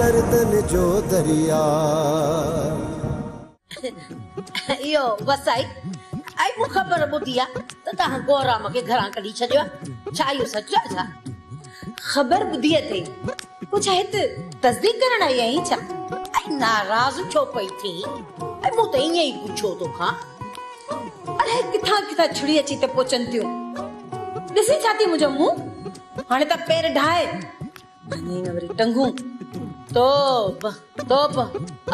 गर्दन जो दरिया। यो वसाई आई मु खबर बुधी आ त ता गोराम के घरा कढी छडियो छा यो सच आ छा खबर बुधी थे कुछ है त तस्दीक करण आई आई छा आई नाराज छो पई थी आई मु त इए ही पूछो तो खा अरे किथा किथा छुड़ी अची ते पोचन थियो दिसी छाती मुजो मुंह हाने त पैर ढाए मने नवरी टंगू तोप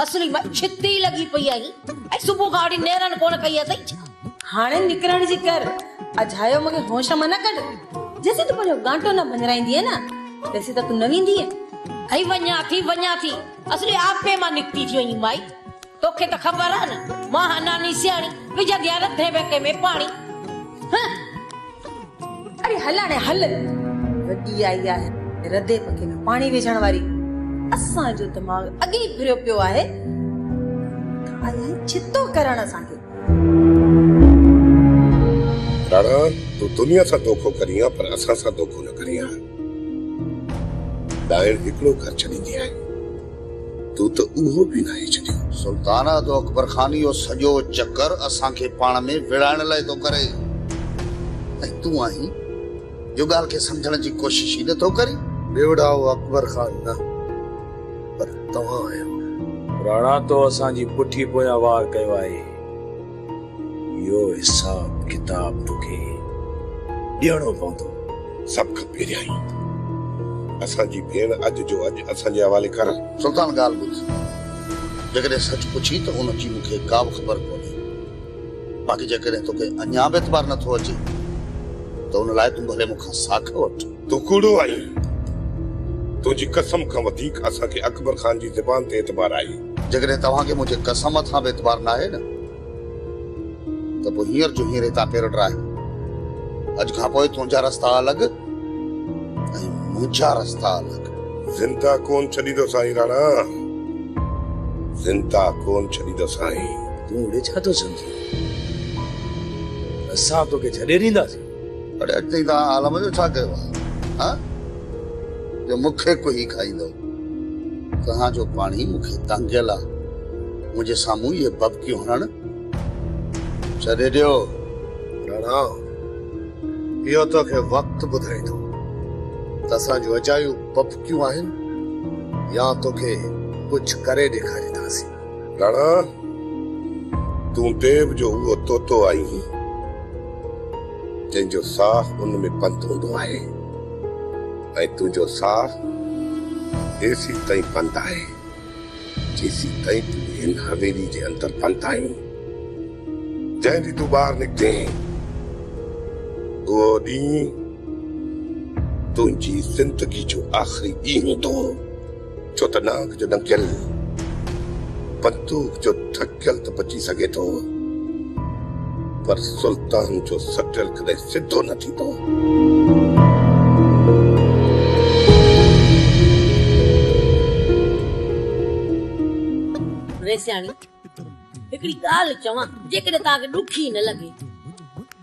असली में छिती लगी पई आई आई सुबह गाड़ी नेरन कोन कई सही हाने निकरण जी कर अजायो मगे होश मना कर जैसे तो पर गांटो ना बनराईंदी है ना वैसे तो तू नवींदी है आई वन्या थी असली आप पे मां निकती थी वही माई तोखे तो खबर है ना मां नानी सियाणी विजा दिया रथे बेके में पानी हां अरे हलाने हल वडी आई है रदे पके में पानी विझण वारी असा जो दिमाग अगे फिरियो पियो आहे आया चितो करण असा के राणा तू दुनिया सा धोखो करिया पर असा सा धोखो न करिया दायर हिकड़ो घर छडी दिया है तू तो उहो भी नहीं छडी सुल्ताना तो अकबर खानी ओ सजो चक्कर असा के पाण में विड़ाण लाए तो करे तू आई जो गाल के समझण जी कोशिश ही न तो करी बेवड़ाओ अकबर खान ना पर तव्हां आयो राणा तो असा जी पुठी पोया वार कयो आहे यो हिसाब किताब तोखे ॾियणो पवंदो सब खपे रही असा जी भेण अज जो अज असा जे हवाले कर सुल्तान गाल बुझ जकरे सच पुछी तो उन जी मुखे का खबर कोनी बाकी जकरे तोखे अन्या बेतबार न थो अचे तो उन लाए तू भले मुखा साख वठ तू कूड़ो आई तुझी कसम का वधीक असा के अकबर खान जी ज़बान ते एतबार आई जकरे तवा के मुझे कसम था बेतबार ना है ना तो वो हीर जो हीरे ता पेर ड्राए अज का पोए तुझा रास्ता अलग मुझा रास्ता अलग जिंदा कौन छड़ी दो साईं राणा जिंदा कौन छड़ी दो साईं तू उड़े छा तो समझी असा तो के छड़े रींदासी अरे अटनी ता आलम जो छा कयो हां जो मुखे को ही खाई दो कहां जो पानी मुखे तंगेला मुझे सामू ये बब क्यों हण छड़े दियो राणा यो तो के वक्त बुधाई दो तसा जो अजायु बब क्यों आहिन या तो के कुछ करे दिखारी दासी राणा तू देव जो वो तो आई जो साह उन में पंत होंदो आहे ऐ तुझो साह ऐसी तई पंत आहे जैसी तई तू इन हवेली जे अंदर पंत आई जैसी तू बाहर निकते वो दी तुझी जिंदगी जो आखिरी दी हूंदो छो त नाग जो नकियल बंदूक जो थकियल त बची सके थो पर सुल्तान जो सटल कदे सिद्धो न थींदो रेसियाणी हिकड़ी गाल चवा जेकॾहिं तव्हांखे ॾुखी न लगे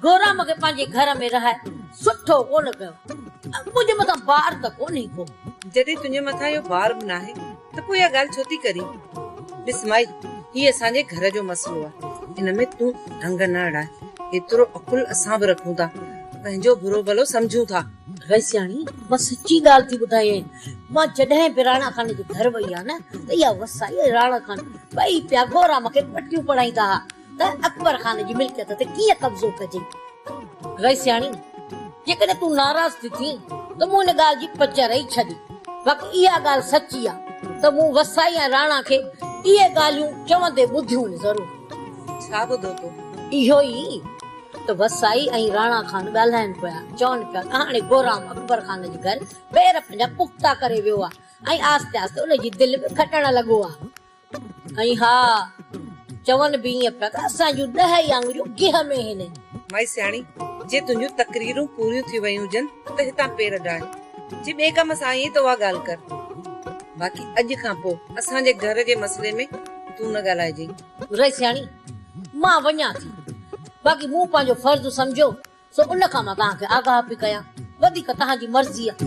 गोराम खे पंहिंजे घर में रहाए सुठो कोन कयो मुंहिंजे मथां बार त कोन्हे को जॾहिं तुंहिंजे मथां यो बार बि नाहे त पोइ इहा ॻाल्हि छो थी करी ॾिस माई हीअ असांजे घर जो मसलो आहे इन में तूं ढंग न अड़ाए एतिरो अकुल असां बि रखूं था पंहिंजो बुरो भलो समझूं था रेसियाणी मां सच्ची ॻाल्हि थी ॿुधायां मां जॾहिं बि राणा खान जे घर वई आहे न त इहा वसाई राणा खान ॿई पिया गोराम खे पटियूं पढ़ाईंदा हुआ त अकबर खान जी मिल्कियत ते कीअं कब्ज़ो कजे रेसियाणी जेकॾहिं तूं नाराज़ थी थी त मूं हिन ॻाल्हि जी पच रही छॾी बाक़ी इहा ॻाल्हि सची आहे त मूं वसाई ऐं राणा खे इहे ॻाल्हियूं चवंदे ॿुधियूं ज़रूर छा ॿुधो तो इहो ई तो वसाई ऐं राणा खान ॻाल्हाइनि पिया चवनि पिया त हाणे गोराम अकबर खान जे घर पेर पंहिंजा पुख्ता करे वियो आहे ऐं आस्ते आस्ते उनजी दिलि बि खटण लॻो आहे ऐं हा चवनि बि ईअं पिया त असां जूं 10 आङुरियूं गिह में आहिनि माई सियाणी जे तुंहिंजूं तकरीरूं पूरियूं थी वयूं हुजनि त हितां पेर डाए जे ॿिए कम सां आई त उहा ॻाल्हि कर बाक़ी अॼु खां पोइ असांजे घर जे मसइले में तूं न ॻाल्हाइजांइ रेसियाणी मां वञा थी बाक़ी मूं पंहिंजो फर्ज़ समझो सो उन खां मां तव्हांखे आगाह पई कयां वधीक तव्हांजी मर्ज़ी आहे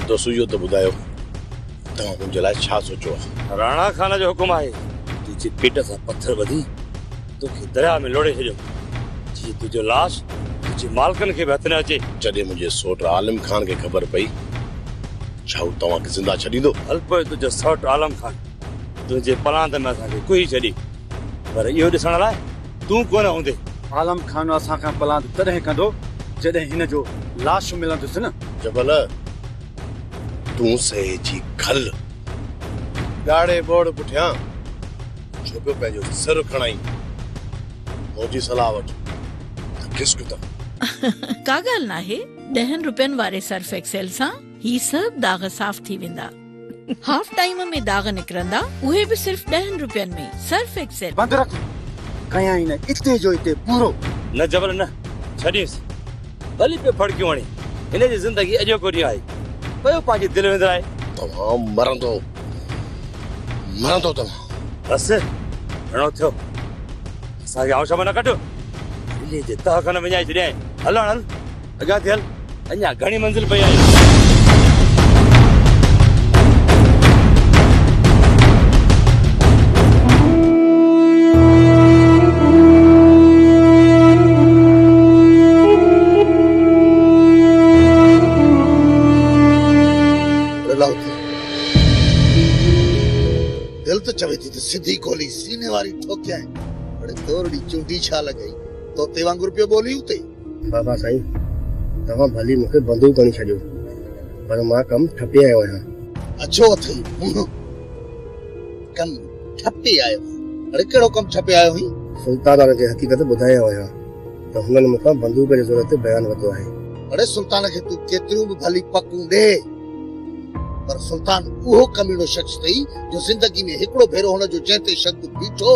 तो सुयो तो बुधायो तव्हां मुंहिंजे लाइ छा सोचो आहे? राणा खान जो हुकुम आहे तुंहिंजी पेट सां पत्थर ॿधी तोखे दरिया में लोड़े छॾियो जीअं तुंहिंजो लाश तुंहिंजे मालिकनि खे बि हथ न अचे। जॾहिं मुंहिंजे सोट आलिम खान खे ख़बर पई छा हू तव्हांखे ज़िंदा छॾींदो? हल पोइ तुंहिंजो सौट आलम खान तुंहिंजे पलांद में असांखे कुई छॾी, पर इहो ॾिसण लाइ तूं कोन हूंदे। आलम खान असांखां पलांद तॾहिं कंदो जॾहिं हिन जो लाश मिलंदुसि न। जबल तूं सहे जी खल ॾाढे बोड़ पुठियां छो पियो पंहिंजो सिर खणाई? मुंहिंजी सलाह वठ त किस्क त का ॻाल्हि नाहे। 10 रुपयनि वारे सर्फ एक्सेल सां ही सभु दाग साफ़ थी वेंदा। हाफ टाइम में दाग निकिरंदा, उहे बि सिर्फ 10 रुपयनि में। सर्फ एक्सेल बंदि रख कया ही न इते जो इते पूरो न जबल न छॾीसि भली पे फड़कियूं हणी हिन जी ज़िंदगी अॼोको ॾींहुं आहे पियो पंहिंजी दिलि विंदराए। तव्हां मरंदो तव्हां। बसि घणो थियो असांखे आउं शम न कढ दिल्ली जे तह खन विञाए छॾियईं। हल हल अॻियां थी हल, अञा घणी मंज़िल पई आहे। दिल तो चवे थी तो सीधी गोली सीने वारी ठोकिया है। बड़े तोरड़ी चुंडी छा लगाई तो ते वांगुर पियो बोली उते। बाबा साईं तव्हां भली मूंखे बंदूक खणी छॾियो पर मां कम ठपे आयो आहियां। अच्छो अथई कम ठपे आयो? अरे कहिड़ो कम ठपे आयो हुई? सुल्तान वारनि खे हक़ीक़त ॿुधायो आहियां त हुननि मूंखां बंदूक जी ज़रूरत बयान वरितो आहे। अरे सुल्तान खे तूं केतिरियूं बि भली पकूं ॾे पर सुल्तान उहो कमीनो शख्स अथई जो ज़िंदगी में हिकिड़ो भेरो हुन जो जंहिं ते शक बीठो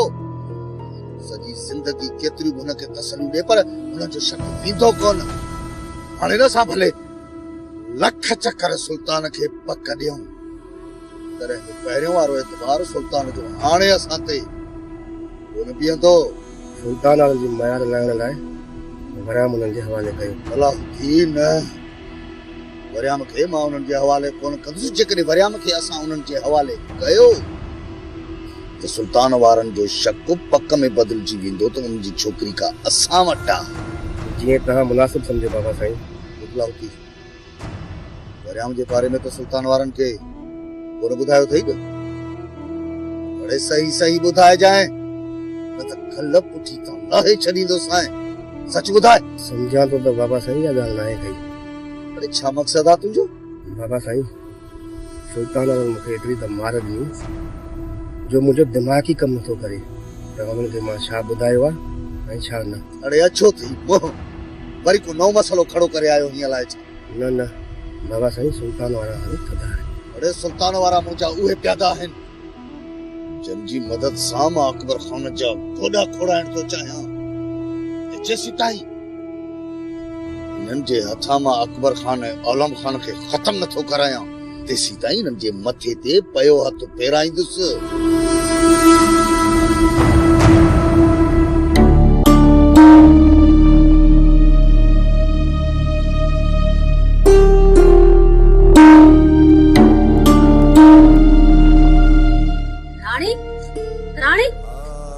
सॼी ज़िंदगी केतिरियूं बि हुनखे तसलियूं ॾे पर हुन जो शक थींदो कोन। हाणे न असां भले लख चकर सुल्तान खे पक ॾियूं तॾहिं बि पहिरियों वारो एतबार सुल्तान जो हाणे असां ते कोन बीहंदो। सुल्तान वारनि जी मयार लाइण लाइ वरियाम उन्हनि जे हवाले कयो। भला थी न वरियाम खे मां उन्हनि जे हवाले कोन कंदुसि। जेकॾहिं वरियाम खे असां उन्हनि जे हवाले कयो त सुल्तान वारनि जो शक पक में बदिलजी वेंदो त उन जी छोकिरी का असां वटां। जीअं तव्हां मुनासिब सम्झो बाबा साईं। मुतलाउती वरियाम जे बारे में त सुल्तान वारनि खे कोन ॿुधायो अथई न। बड़े सही ॿुधाए जाए न त खल पुठी तां लाहे छॾींदोसि। सच ॿुधाए। सम्झां थो त बाबा साईं इहा ॻाल्हि नाहे कई। अरे छा मक़सद आहे तुंहिंजो? बाबा साईं सुल्तान वारनि मूंखे एतिरी त मार ॾिनी जो मुंहिंजो दिमाग़ ई कमु नथो करे त हुननि खे मां छा ॿुधायो आहे ऐं छा न। अरे अच्छो थी वरी को नओं मसलो खड़ो करे आयो हीअं लाइ? न बाबा साईं सुल्तान वारा हाणे थधा आहिनि। अरे सुल्तान वारा मुंहिंजा उहे प्यादा आहिनि जंहिंजी मदद सां मां अकबर खान जा गोॾा खोड़ाइण थो चाहियां। जेसीं ताईं इन्हनि जे हथां मां अकबर खान ऐं आलम खान खे ख़तम नथो करायां तेसीं ताईं इन्हनि जे मथे ते पयो हथ फेराईंदुसि।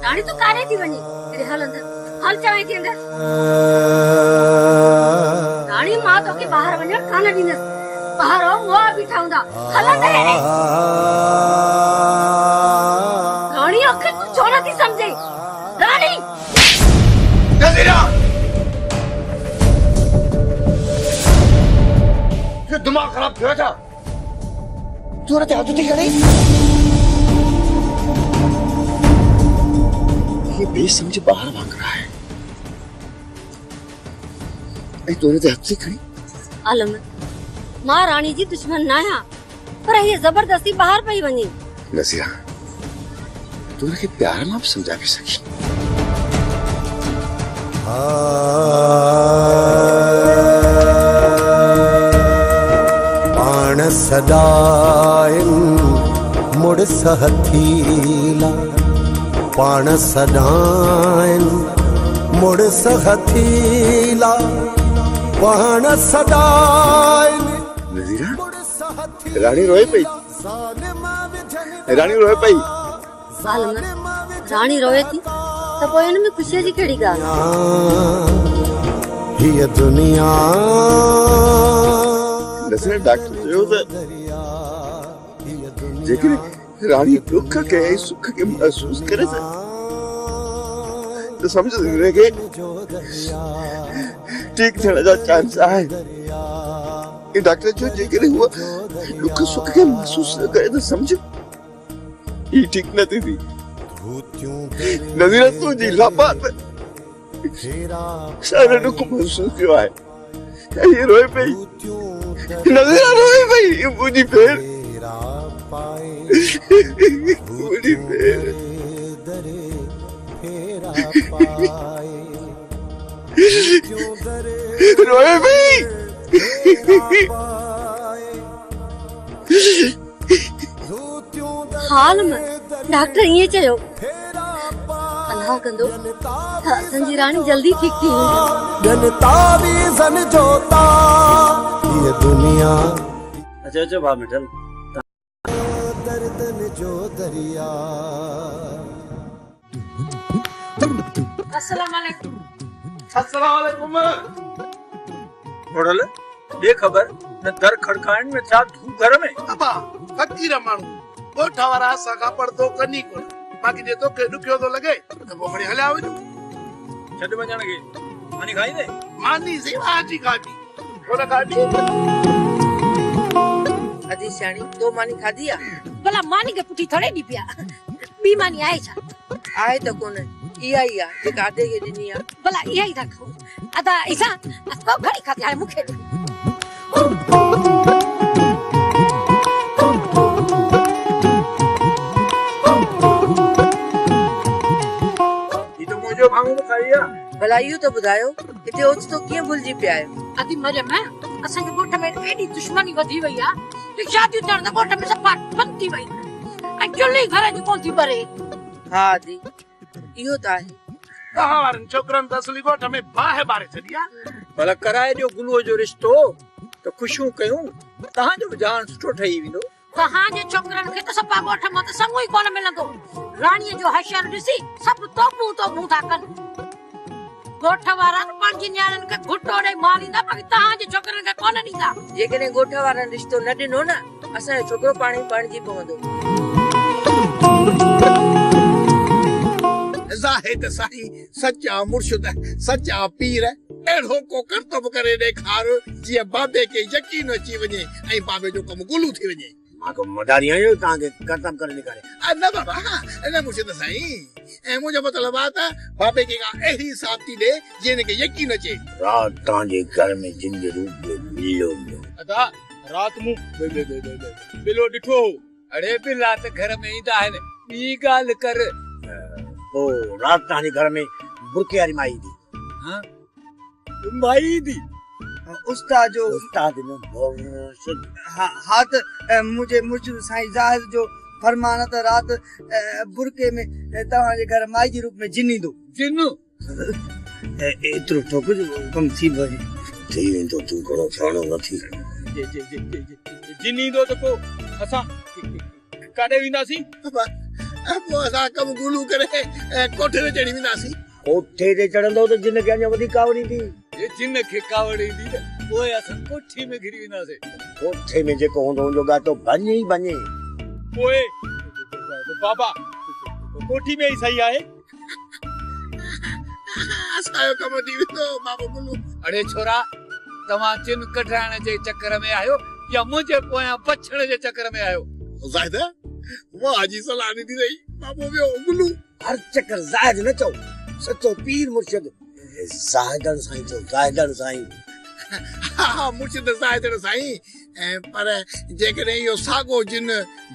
राणी तो काने थी वनी तेरे हाल अंदर हाल चवाई थी अंदर। राणी मां तो के बाहर वने खाना दीनस बाहर हो वो बीठा हुंदा हला करे राणी अखे तू छोरा थी समझे। राणी नजीरा ये दिमाग खराब क्यों था? तूने क्या तुझे करे? ये बेसमझ बाहर भाग रहा है। तूने तो हद से खड़ी। आलम मां रानी जी दुश्मन ना है पर ये जबरदस्ती बाहर पई वनी। नसीरा तूने के प्यार में समझा भी सकी। पाण सदाइन मुड़ सहथीला पाण सदाइन मुड़ सहथीला पाण सदाइन नज़ीरा रानी रोए पई रानी रोए पई ज़ालिम राणी रोए थी त पोइ हिन में ख़ुशीअ जी कहिड़ी ॻाल्हि ये दुनिया नज़ीरा डॉक्टर चयो त जेकर रानी दुख के सुख के महसूस करे तो समझ रहे के ठीक थियण जा चांस आहे ये डॉक्टर जो जेकर हुआ दुख सुख के महसूस न करे तो समझ ये ठीक न थी नज़ीरा तुझी लापात सारा दुख महसूस क्यों है ये रोए पई नज़ीरा रोए पई ये मुझी भेड़ मुझी भेड़ रोए पई हाल में डॉक्टर ये चयो अल्लाह कंदो असांजी राणी जल्दी ठीक थी जनता भी सन जोता ये दुनिया अच्छा अच्छा भाव मिठल दर्दन जो दरिया अस्सलाम वालेकुम अस्सलाम वालेकुम मोड़ल ये खबर न दर खड़काइण में छा तू घर में अबा फकीर माण्हू ॻोठा वारा असां खां पर्दो कनी कोन बाक़ी जे तोखे ॾुखियो थो लॻे त पोइ खणी हलिया वञो छॾ वञण खे मानी खाई दे मानी सेवा जी खाधी कोन खाधी अजी शाणी तो मानी खाधी आ भला मानी के पुठी थोड़े दी पिया बी मानी आए छा आहे त कोन इहा ई आ जेका आदे खे ॾिनी आ भला इहा ई था खाऊं अदा ऐसा तो घड़ी खाती हाणे मूंखे ॾे। ये तो मुझे भांगो खाई आ भला इहो त ॿुधायो हिते ओचितो कीअं भुलिजी पिया आहियो अदी मजे में असांजे ॻोठ में एॾी दुश्मनी वधी वई आ कि शादी थियण त ॻोठ में सफ़ा बंद थी वई ऐं चुल्ही घर जी कोन थी भरे हा आदी इहो त आहे तव्हां वारनि छोकिरनि त असली ॻोठ में बाहि बारे छॾी आहे भला कराए ॾियो गुलूअ जो रिश्तो त ख़ुशियूं कयूं तव्हांजो जान सुठो ठही वेंदो तव्हांजे छोकिरनि खे त सफ़ा ॻोठ मां त संगो ई कोन मिलंदो राणीअ जो हशर ॾिसी सभु तोपूं तोपूं था कनि ॻोठ वारा पंहिंजी न्याणियुनि खे घुटो ॾेई मारींदा बाक़ी तव्हांजे छोकिरनि खे कोन ॾींदा जेकॾहिं ॻोठ वारनि रिश्तो न ॾिनो न असांजो छोकिरो पाणी बणिजी पवंदो ज़ाहिद साईं सच्चा मुर्शिद सच्चा पीर अहिड़ो को करतब करे ॾेखार जीअं बाबे खे यकीन अची वञे ऐं बाबे जो कमु गुलू थी वञे मां को मदारी आयो तव्हांखे करतब करे ॾेखारे न बाबा न मुर्शिद साईं ऐं मुंहिंजो मतिलबु आहे त बाबे खे का अहिड़ी साबिती ॾे जीअं खे यकीन अचे रात तव्हांजे घर में जिन जे रूप में मिलियो अदा रात मूं बिलो ॾिठो अड़े बिला त घर में ईंदा आहिनि ॿी ॻाल्हि कर ओ रात तव्हांजे घर में बुरके वारी माई थी हाँ माई दी उस्ताद जो उस्ताद न मुर्शिद हाँ त मुझे मुर्शिद साईं ज़ाहिद जो फरमान त रात बुरके में तव्हांजे घर माई जे रूप में जिन ईंदो जिन एतिरो ठोक जो कम थी वञे थी वेंदो तूं घणो सियाणो न थी जिन ईंदो त पोइ असां काॾे वेंदासीं पोइ असां कमु गुलू करे कोठे ते चढ़ी वेंदासीं कोठे ते चढ़ंदो त जिन खे अञा वधीक कावड़ ईंदी ये जिन खे कावड़ ईंदी त पोइ असां कोठी में घिरी वेंदासीं कोठे में जेको हूंदो हुनजो ॻातो बने ई बने पोइ बाबा कोठी में ई सही आहे असांजो कमु थी वेंदो बाबा गुलू अड़े छोरा तव्हां चिन कढाइण जे चक्कर में आहियो या मुंहिंजे पोयां बचण जे चक्कर में आहियो ज़ाहिद वाह जी सलाह ॾिनी अथई बाबो वियो गुलू हर चक्कर ज़ाहिद न चओ सचो पीर मुर्शिद ज़ाहिदन साईं चओ ज़ाहिदन साईं हा मुर्शिद ज़ाहिदन साईं पर जेकॾहिं इहो साॻो जिन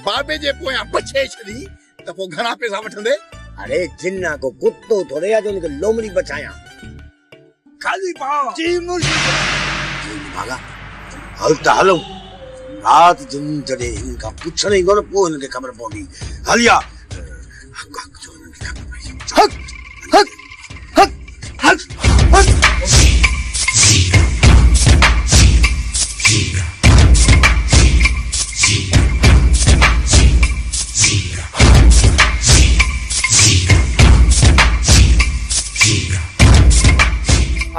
बाबे जे पोयां बचे छॾी त पोइ घणा पैसा वठंदे अरे जिन्ना को कुत्तो थोड़े या जो उनके लोमड़ी बचाया खाली पाओ जी मुर्शिद भागा हल त हलो रात जिन जॾे इनका पुछण ईंदो न पोइ इनखे ख़बर पवंदी हलिया हक हक हक हक हक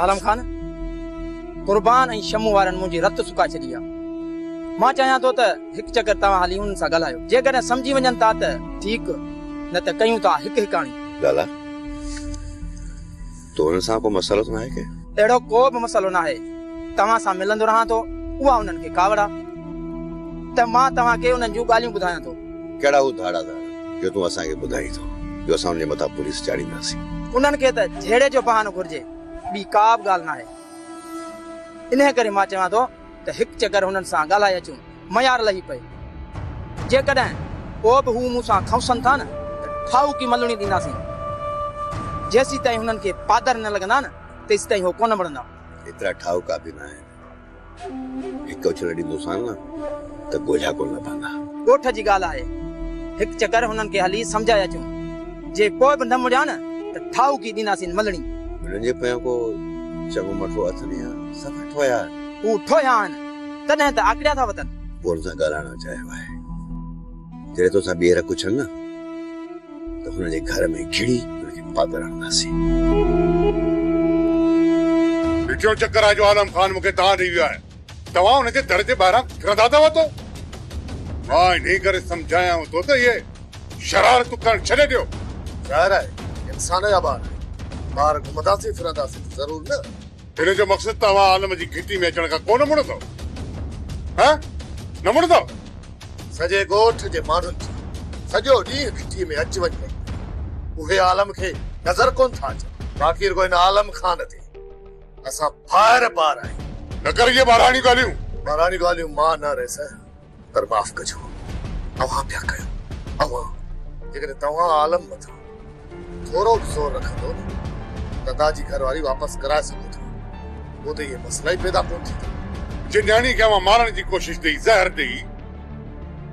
आलम खान कुर्बान ऐं शमू वारनि मुंहिंजी रत सुका छॾी आहे। मां चाहियां थो त हिकु चकर तव्हां हाली हुननि सां ॻाल्हायो, जेकॾहिं सम्झी वञनि था त ठीकु, न त कयूं था हिकु हिकाणी। लाला तो हुन सां को मसलो न आहे के? अहिड़ो को बि मसलो न आहे। तव्हां सां मिलंदो रहां थो, उहा उन्हनि खे कावड़ आहे त मां तव्हांखे उन्हनि जूं ॻाल्हियूं ॿुधायां थो। कहिड़ा हू धाड़ा जो तूं असांखे ॿुधाई थो जो असां उनजे मथां पुलिस चाढ़ींदासीं? उन्हनि खे त झेड़े जो बहानो घुर्जे, ॿी का बि ॻाल्हि न आहे। इन करे मां चवां थो त हिकु चकर हुननि सां ॻाल्हाए अचूं, मयार लही पए। जेकॾहिं को बि हू मूंसां खवसनि था न त ठाऊ की मलणी ॾींदासीं। जेसीं ताईं हुननि खे पादर न लॻंदा न तेसीं ताईं हो कोन वणंदा। एतिरा ठाऊका बि न आहिनि। हिकु उछल ॾींदोसां न त ॻोझा कोन लभंदा। ॻोठ जी ॻाल्हि आहे, हिकु चकर हुननि खे हली सम्झाए अचूं। जे को बि न मुड़िया न त ठाऊ की ॾींदासीं मलणी। हुननि जे पोयां को चङो मठो अथनि या सभु ठोया? हू ठोया आहिनि, तॾहिं त आकड़िया था वतनि। पोइ हुन सां ॻाल्हाइणो चाहियो आहे। जॾहिं तोसां ॿीहर कुझनि न त हुन जे घर में घिड़ी हुनखे पादर हणंदासीं। ॾिठो चक्कर आहे जो आलम खान मूंखे तव्हां ॾेई वियो आहे। तव्हां हुनजे दर जे ॿाहिरां फिरंदा अथव तो? मां इन करे सम्झायांव थो त इहे शरारतूं करणु छॾे ॾियो। ज़ाहिर आहे इंसान जा ॿार ॿार घुमंदासीं फिरंदासीं ज़रूर न। हिन जो मक़सदु तव्हां आलम जी घिटी में अचण खां कोन मुड़ंदव? न मुड़ंदव? सॼे ॻोठ जे माण्हुनि जी सॼो ॾींहुं घिटीअ में अच वञ कई, उहे आलम खे नज़र कोन था अचनि। बाक़ी रुॻो हिन आलम खान ते असां फायर ॿार आहियूं। न कर इहे ॿारहाणी ॻाल्हियूं मां न रहे सर, पर माफ़ कजो, अव्हां पिया कयो। अव्हां जेकॾहिं तव्हां आलम मथां थोरो बि ज़ोर रखंदो न त तव्हांजी घरवारी वापसि कराए सघो था। पोइ त इहे मसला ई पैदा कोन थींदा। जे न्याणी खे अव्हां मारण जी कोशिशि ॾेई, ज़हर ॾेई,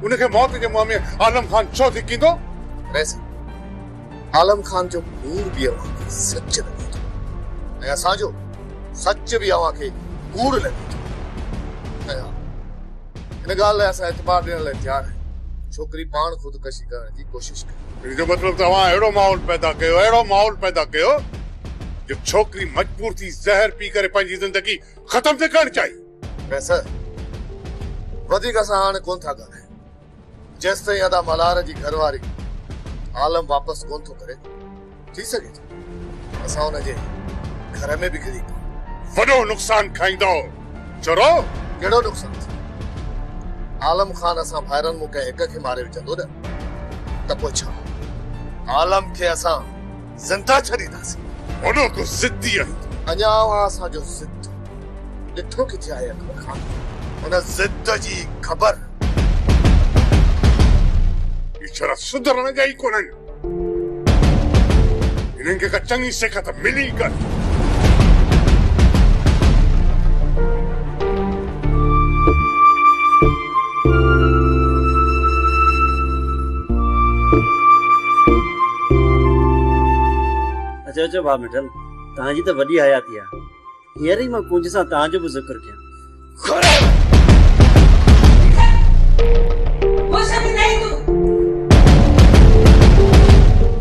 उनखे मौत जे मुंहं में आलम खान छो धिकींदो? आलम खान जो कूड़ बि अव्हां खे सच लॻे थो ऐं असांजो सच बि अव्हां खे कूड़ लॻे थो। इन ॻाल्हि लाइ असां एतबार ॾियण लाइ तयार आहियूं। छोकिरी पाण ख़ुदकशी करण जी कोशिशि करे। इन जो मतिलबु तव्हां अहिड़ो माहौल पैदा कयो जो छोकिरी मजबूर थी ज़हर पी करे पंहिंजी ज़िंदगी ख़तम थी करणु चाही। सर वधीक असां हाणे कोन था ॻाल्हायूं। जेसि ताईं अदा मलार जी घरवारी आलम वापसि कोन थो करे, थी सघे थो असां हुनजे घर में बि घिरी वॾो नुक़सान खाईंदो। चोरो कहिड़ो नुक़सान? आलम खान असां भाइरनि मूं कंहिं हिक खे मारे विझंदो न त पोइ छा? आलम खे असां ज़िंदा छॾींदासीं। वॾो को ज़िद्दी आहे। अञा असांजो ज़िद ॾिठो किथे आहे अकबर खान? हुन ज़िद जी ख़बर इशारा सुधरण जा ई कोन्हनि। इन्हनि खे का चङी सिख त मिली कर। अच्छा भाउ मिठल, तव्हांजी त वॾी हयाती आहे। हींअर ई मां कुंज सां तव्हांजो बि ज़िक्र कयां।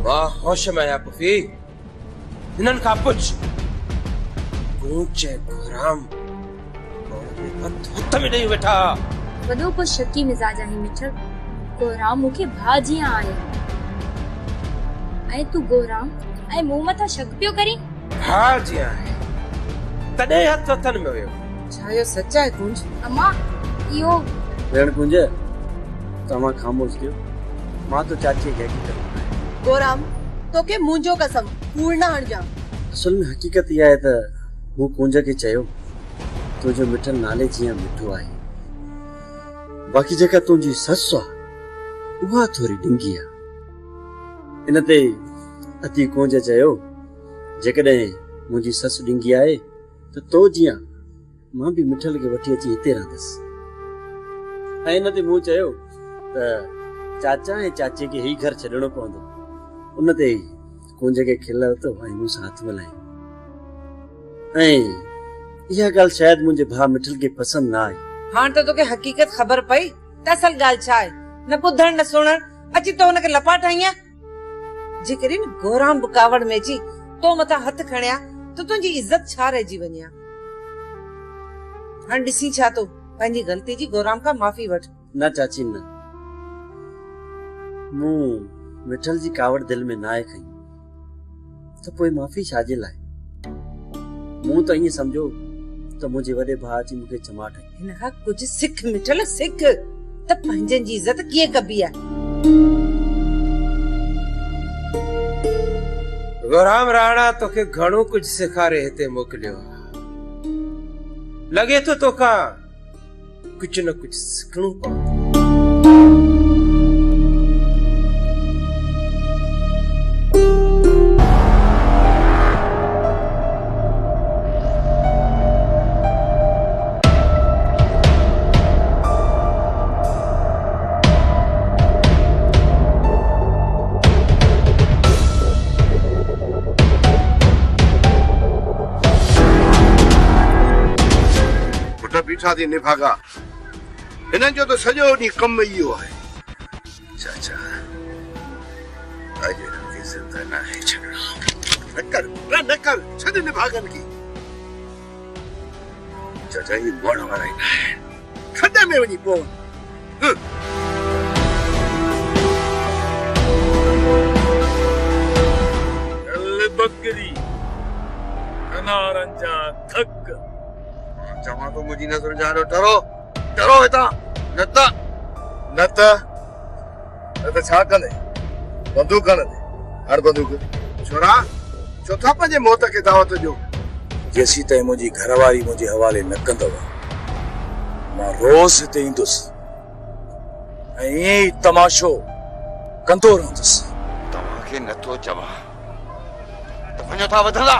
वाह होश में आया पुफी। हिननि खां पुछ कूचे घोराम हथ में ॾेई वेठा। वॾो को शकी मिजाज आहे मिठल। घोराम मूंखे भाउ जीअं आहे ऐं तूं घोराम ऐं मूं मथां शक पियो करी? भाउ जीअं आहे तॾहिं हथ हथनि में हुयो। छा इहो सच आहे कुंज? अम्मा इहो भेण कुंज तव्हां ख़ामोश थियो। मां तो चाची खे हक़ीक़त गोराम तोखे मुंहिंजो कसम कूड़ न हणजां। असल में हक़ीक़त इहा आहे त मूं कुंज खे चयो तुंहिंजो मिठल नाले जीअं मिठो आहे। बाक़ी जेका तुंहिंजी ससु आहे उहा थोरी ढिंगी आहे। इन ते अती कुंज चयो जेकॾहिं मुंहिंजी ससु ढिंगी आहे त तो जीअं मां बि मिठल खे वठी अची हिते रहंदसि। ऐं इन ते मूं चयो त चाचा ऐं चाचे खे ही घर छॾणो पवंदो। उन ते कुंज खे खिल वरितो ऐं मूं सां हथ मिलायो। ऐं इहा ॻाल्हि शायदि मुंहिंजे भाउ मिठल खे पसंदि न आई। हाणे त तोखे हक़ीक़त ख़बर पई त असल ॻाल्हि छा आहे। न ॿुधण न सुणण अची तो हुनखे लपा ठाईं। जेकॾहिं गोराम बुकावड़ में अची तो मथां हथ खणिया त तो तुंहिंजी इज्जत छा रहिजी वञे हा? हाणे ॾिसी छा तो पंहिंजी ग़लती जी गोराम खां माफ़ी वठ। न चाची न, मूं मिठल जी कावड़ दिल में ना आहे खई त पोइ माफ़ी छाजे लाइ? मूं त ईअं सम्झो त मुंहिंजे वॾे भाउ जी मूंखे चमाट आई। हिन खां कुझु सिख मिठल, सिख त पंहिंजनि जी इज्जत कीअं कबी आहे। गोराम राणा तोखे घणो कुछ सेखारे हिते मोकिलियो। लगे तो तोखा कुछ न कुछ सिखणो पवंदो। बीठा थी निभागा हिननि जो तो सॼो ॾींहुं कमु इहो आहे। चाचा अॼु हिनखे ज़िंदा न आहे छॾणो। न कर छॾ निभागनि खे। चाचा ही मोड़ वारा ई न आहिनि, खॾे में वञी पवनि। बकरी अनारनि जा थक। चवां तो मुंहिंजी नज़र जानो डरो डरो हितां न त छा कंदे? बंदूक हणंदे? हर बंदूक छोरा छो था पंहिंजे मौत खे दावत ॾियो? जेसी ताईं मुंहिंजी घरवारी मुंहिंजे हवाले न कंदव मां रोज़ हिते ईंदुसि ऐं ईअं ई तमाशो कंदो रहंदुसि। तव्हांखे नथो चवां त वञो था वधंदा।